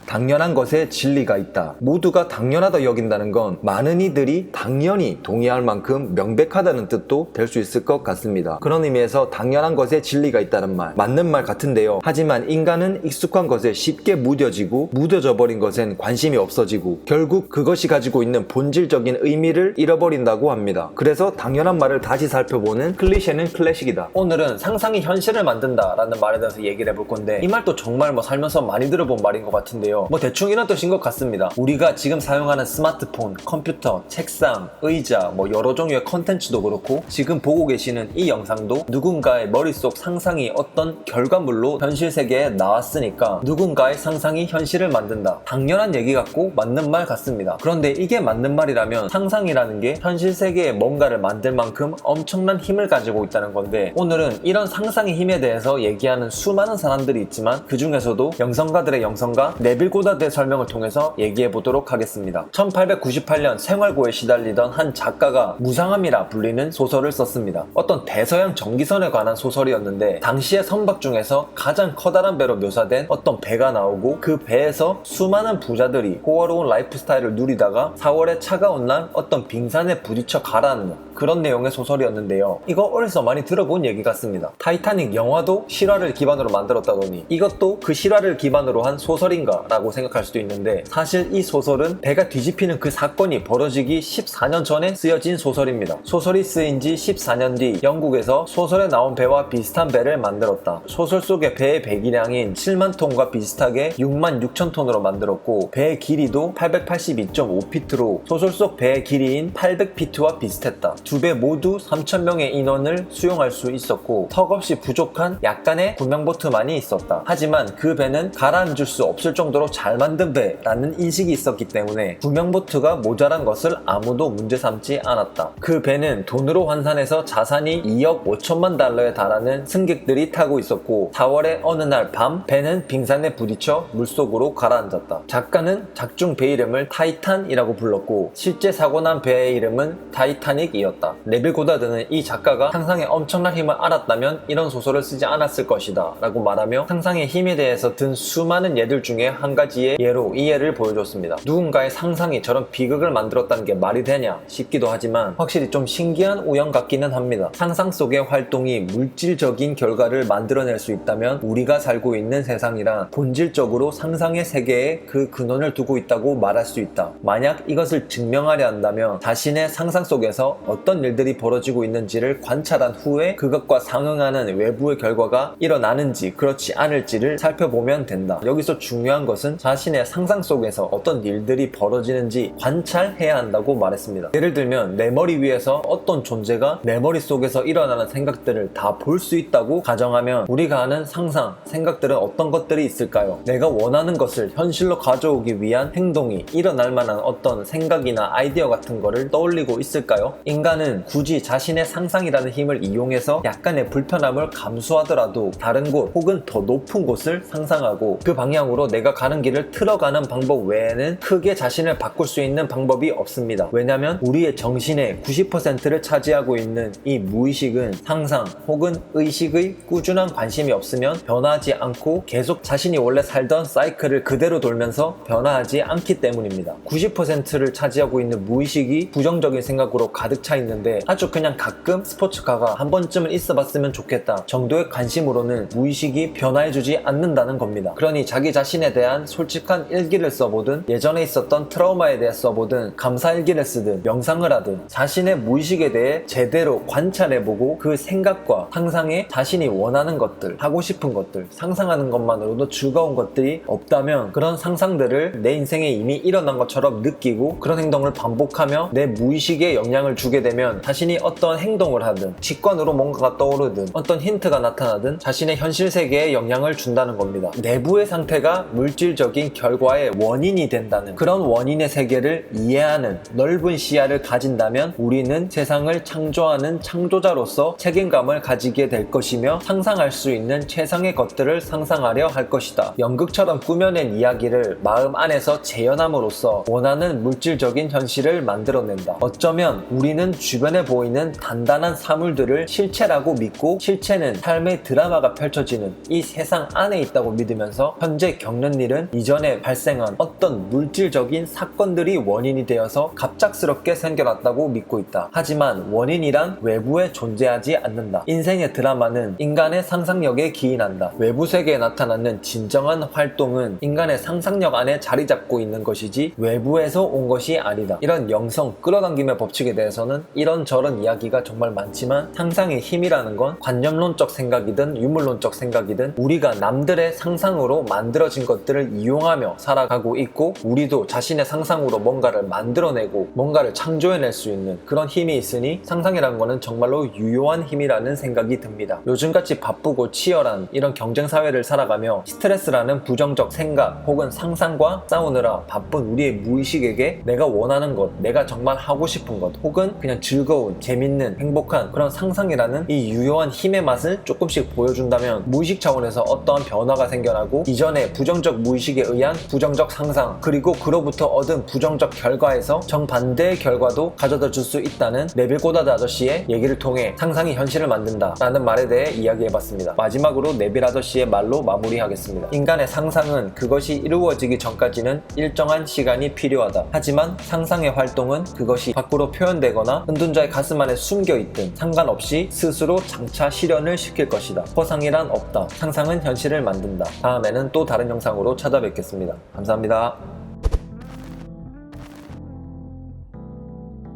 당연한 것에 진리가 있다. 모두가 당연하다 여긴다는 건 많은 이들이 당연히 동의할 만큼 명백하다는 뜻도 될 수 있을 것 같습니다. 그런 의미에서 당연한 것에 진리가 있다는 말, 맞는 말 같은데요. 하지만 인간은 익숙한 것에 쉽게 무뎌지고 무뎌져 버린 것엔 관심이 없어지고 결국 그것이 가지고 있는 본질적인 의미를 잃어버린다고 합니다. 그래서 당연한 말을 다시 살펴보는 클리셰는 클래식이다. 오늘은 상상이 현실을 만든다 라는 말에 대해서 얘기를 해볼 건데, 이 말도 정말 살면서 많이 들어본 말인 것 같은데요. 대충 이런 뜻인 것 같습니다. 우리가 지금 사용하는 스마트폰, 컴퓨터, 책상, 의자, 여러 종류의 컨텐츠도 그렇고 지금 보고 계시는 이 영상도 누군가의 머릿속 상상이 어떤 결과물로 현실 세계에 나왔으니까 누군가의 상상이 현실을 만든다. 당연한 얘기 같고 맞는 말 같습니다. 그런데 이게 맞는 말이라면 상상이라는 게 현실 세계에 뭔가를 만들 만큼 엄청난 힘을 가지고 있다는 건데, 오늘은 이런 상상의 힘에 대해서 얘기하는 수많은 사람들이 있지만 그 중에서도 영성가들의 영성가 네빌 고다드의 설명을 통해서 얘기해 보도록 하겠습니다. 1898년 생활고에 시달리던 한 작가가 무상함이라 불리는 소설을 썼습니다. 어떤 대서양 전기선에 관한 소설이었는데, 당시의 선박 중에서 가장 커다란 배로 묘사된 어떤 배가 나오고 그 배에서 수많은 부자들이 호화로운 라이프 스타일을 누리다가 4월의 차가운 날 어떤 빙산에 부딪혀 가라앉는 그런 내용의 소설이었는데요. 이거 어디서 많이 들어본 얘기 같습니다. 타이타닉 영화도 실화를 기반으로 만들었다더니 이것도 그 실화를 기반으로 한 소설인가 라고 생각할 수도 있는데, 사실 이 소설은 배가 뒤집히는 그 사건이 벌어지기 14년 전에 쓰여진 소설입니다. 소설이 쓰인 지 14년 뒤 영국에서 소설에 나온 배와 비슷한 배를 만들었다. 소설 속의 배의 배기량인 7만 톤과 비슷하게 6만 6천 톤으로 만들었고, 배의 길이도 882.5피트로 소설 속 배의 길이인 800피트와 비슷했다. 두 배 모두 3,000명의 인원을 수용할 수 있었고 턱없이 부족한 약간의 구명보트만이 있었다. 하지만 그 배는 가라앉을 수 없을 정도로 잘 만든 배라는 인식이 있었기 때문에 구명보트가 모자란 것을 아무도 문제 삼지 않았다. 그 배는 돈으로 환산해서 자산이 2억 5천만 달러에 달하는 승객들이 타고 있었고, 4월의 어느 날 밤 배는 빙산에 부딪혀 물속으로 가라앉았다. 작가는 작중 배 이름을 타이탄이라고 불렀고 실제 사고난 배의 이름은 타이타닉이었다. 네빌 고다드는 이 작가가 상상의 엄청난 힘을 알았다면 이런 소설을 쓰지 않았을 것이다 라고 말하며 상상의 힘에 대해서 든 수많은 예들 중에 한 가지의 예로 이 예를 보여줬습니다. 누군가의 상상이 저런 비극을 만들었다는 게 말이 되냐 싶기도 하지만 확실히 좀 신기한 우연 같기는 합니다. 상상 속의 활동이 물질적인 결과를 만들어낼 수 있다면 우리가 살고 있는 세상이란 본질적으로 상상의 세계에 그 근원을 두고 있다고 말할 수 있다. 만약 이것을 증명하려 한다면 자신의 상상 속에서 어떤 일들이 벌어지고 있는지를 관찰한 후에 그것과 상응하는 외부의 결과가 일어나는지 그렇지 않을지를 살펴보면 된다. 여기서 중요한 것은 자신의 상상 속에서 어떤 일들이 벌어지는지 관찰해야 한다고 말했습니다. 예를 들면 내 머리 위에서 어떤 존재가 내 머릿속에서 일어나는 생각들을 다 볼 수 있다고 가정하면 우리가 하는 상상, 생각들은 어떤 것들이 있을까요? 내가 원하는 것을 현실로 가져오기 위한 행동이 일어날 만한 어떤 생각이나 아이디어 같은 거를 떠올리고 있을까요? 인간은 굳이 자신의 상상이라는 힘을 이용해서 약간의 불편함을 감수하더라도 다른 곳 혹은 더 높은 곳을 상상하고 그 방향으로 내가 가는 길을 틀어가는 방법 외에는 크게 자신을 바꿀 수 있는 방법이 없습니다. 왜냐면 우리의 정신의 90%를 차지하고 있는 이 무의식은 상상 혹은 의식의 꾸준한 관심이 없으면 변화하지 않고 계속 자신이 원래 살던 사이클을 그대로 돌면서 변화하지 않기 때문입니다. 90%를 차지하고 있는 무의식이 부정적인 생각으로 가득 차 있는데 아주 그냥 가끔 스포츠카가 한 번쯤은 있어봤으면 좋겠다 정도의 관심으로는 무의식이 변화해주지 않는다는 겁니다. 그러니 자기 자신에 대한 솔직한 일기를 써보든 예전에 있었던 트라우마에 대해 써보든 감사일기를 쓰든 명상을 하든 자신의 무의식에 대해 제대로 관찰해보고 그 생각과 상상에 자신이 원하는 것들, 하고 싶은 것들, 상상하는 것만으로도 즐거운 것들이 없다면 그런 상상들을 내 인생에 이미 일어난 것처럼 느끼고 그런 행동을 반복하며 내 무의식에 영향을 주게 되면 자신이 어떤 행동을 하든 직관으로 뭔가가 떠오르든 어떤 힌트가 나타나든 자신의 현실 세계에 영향을 준다는 겁니다. 내부의 상태가 물질적인 결과의 원인이 된다는 그런 원인의 세계를 이해하는 넓은 시야를 가진다면 우리는 세상을 창조하는 창조자로서 책임감을 가지게 될 것이며 상상할 수 있는 최상의 것들을 상상하려 할 것이다. 연극처럼 꾸며낸 이야기를 마음 안에서 재현함으로써 원하는 물질적인 현실을 만들어낸다. 어쩌면 우리는 주변에 보이는 단단한 사물들을 실체라고 믿고 실체는 삶의 드라마가 펼쳐지는 이 세상 안에 있다고 믿으면서 현재 겪는 일은 일은 이전에 발생한 어떤 물질적인 사건들이 원인이 되어서 갑작스럽게 생겨났다고 믿고 있다. 하지만 원인이란 외부에 존재하지 않는다. 인생의 드라마는 인간의 상상력에 기인한다. 외부 세계에 나타나는 진정한 활동은 인간의 상상력 안에 자리 잡고 있는 것이지 외부에서 온 것이 아니다. 이런 영성 끌어당김의 법칙에 대해서는 이런저런 이야기가 정말 많지만 상상의 힘이라는 건 관념론적 생각이든 유물론적 생각이든 우리가 남들의 상상으로 만들어진 것들을 이용하며 살아가고 있고, 우리도 자신의 상상으로 뭔가를 만들어내고 뭔가를 창조해낼 수 있는 그런 힘이 있으니 상상이라는 거는 정말로 유효한 힘이라는 생각이 듭니다. 요즘같이 바쁘고 치열한 이런 경쟁사회를 살아가며 스트레스라는 부정적 생각 혹은 상상과 싸우느라 바쁜 우리의 무의식에게 내가 원하는 것, 내가 정말 하고 싶은 것, 혹은 그냥 즐거운, 재밌는, 행복한 그런 상상이라는 이 유효한 힘의 맛을 조금씩 보여준다면 무의식 차원에서 어떠한 변화가 생겨나고 이전에 부정적 무의식에 의한 부정적 상상, 그리고 그로부터 얻은 부정적 결과에서 정반대의 결과도 가져다 줄 수 있다는 네빌 고다드 아저씨의 얘기를 통해 상상이 현실을 만든다 라는 말에 대해 이야기해봤습니다. 마지막으로 네빌 아저씨의 말로 마무리하겠습니다. 인간의 상상은 그것이 이루어지기 전까지는 일정한 시간이 필요하다. 하지만 상상의 활동은 그것이 밖으로 표현되거나 은둔자의 가슴 안에 숨겨있든 상관없이 스스로 장차 실현을 시킬 것이다. 허상이란 없다. 상상은 현실을 만든다. 다음에는 또 다른 영상으로 찾아뵙겠습니다. 감사합니다.